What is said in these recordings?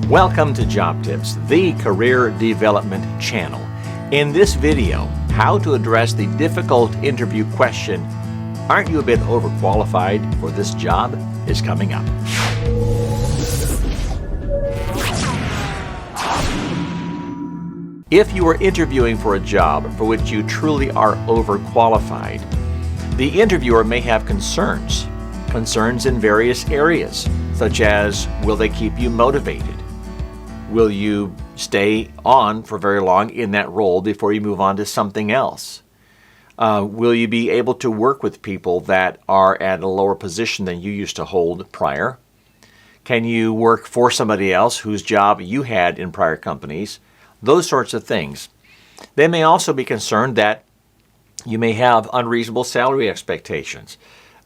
Welcome to Job Tips, the career development channel. In this video, how to address the difficult interview question, aren't you a bit overqualified for this job, is coming up. If you are interviewing for a job for which you truly are overqualified, the interviewer may have concerns in various areas, such as will they keep you motivated? Will you stay on for very long in that role before you move on to something else? Will you be able to work with people that are at a lower position than you used to hold prior? Can you work for somebody else whose job you had in prior companies? Those sorts of things. They may also be concerned that you may have unreasonable salary expectations,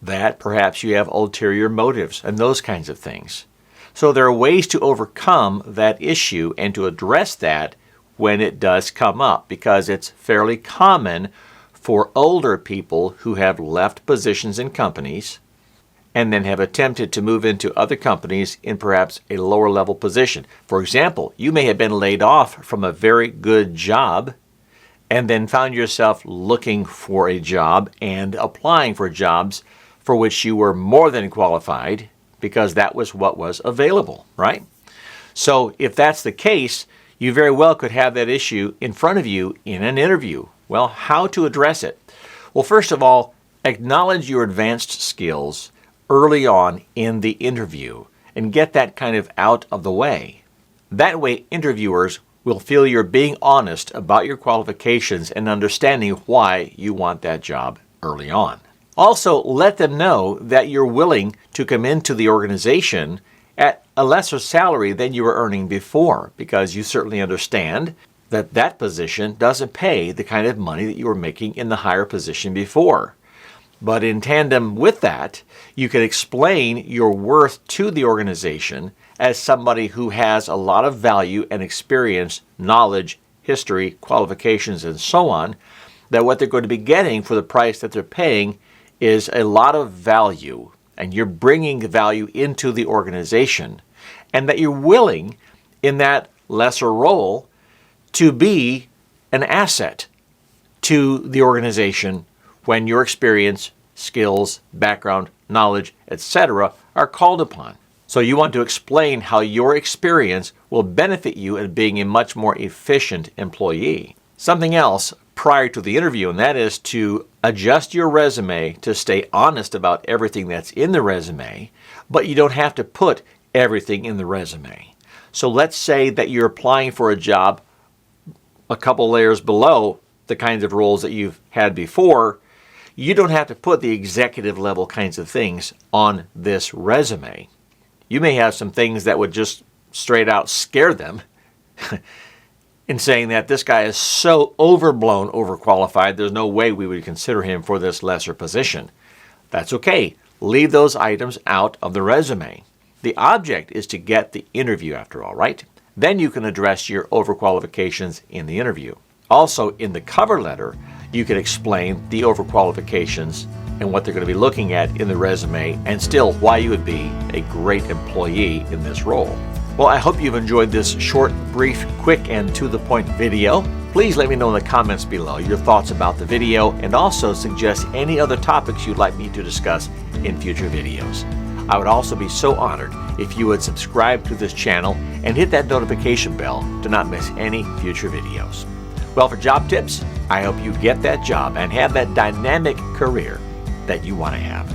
that perhaps you have ulterior motives, and those kinds of things. So there are ways to overcome that issue and to address that when it does come up, because it's fairly common for older people who have left positions in companies and then have attempted to move into other companies in perhaps a lower level position. For example, you may have been laid off from a very good job and then found yourself looking for a job and applying for jobs for which you were more than qualified because that was what was available, right? So if that's the case, you very well could have that issue in front of you in an interview. Well, how to address it? Well, first of all, acknowledge your advanced skills early on in the interview and get that kind of out of the way. That way, interviewers will feel you're being honest about your qualifications and understanding why you want that job early on. Also, let them know that you're willing to come into the organization at a lesser salary than you were earning before, because you certainly understand that that position doesn't pay the kind of money that you were making in the higher position before. But in tandem with that, you can explain your worth to the organization as somebody who has a lot of value and experience, knowledge, history, qualifications, and so on, that what they're going to be getting for the price that they're paying is a lot of value, and you're bringing value into the organization, and that you're willing in that lesser role to be an asset to the organization when your experience, skills, background, knowledge, etc. are called upon. So you want to explain how your experience will benefit you in being a much more efficient employee. Something else prior to the interview, and that is to adjust your resume to stay honest about everything that's in the resume, but you don't have to put everything in the resume. So let's say that you're applying for a job a couple layers below the kinds of roles that you've had before. You don't have to put the executive level kinds of things on this resume. You may have some things that would just straight out scare them in saying that this guy is so overblown, overqualified, there's no way we would consider him for this lesser position. That's okay. Leave those items out of the resume. The object is to get the interview after all, right? Then you can address your overqualifications in the interview. Also, in the cover letter, you can explain the overqualifications and what they're going to be looking at in the resume, and still why you would be a great employee in this role. Well, I hope you've enjoyed this short, brief, quick, and to-the-point video. Please let me know in the comments below your thoughts about the video, and also suggest any other topics you'd like me to discuss in future videos. I would also be so honored if you would subscribe to this channel and hit that notification bell to not miss any future videos. Well, for Job Tips, I hope you get that job and have that dynamic career that you want to have.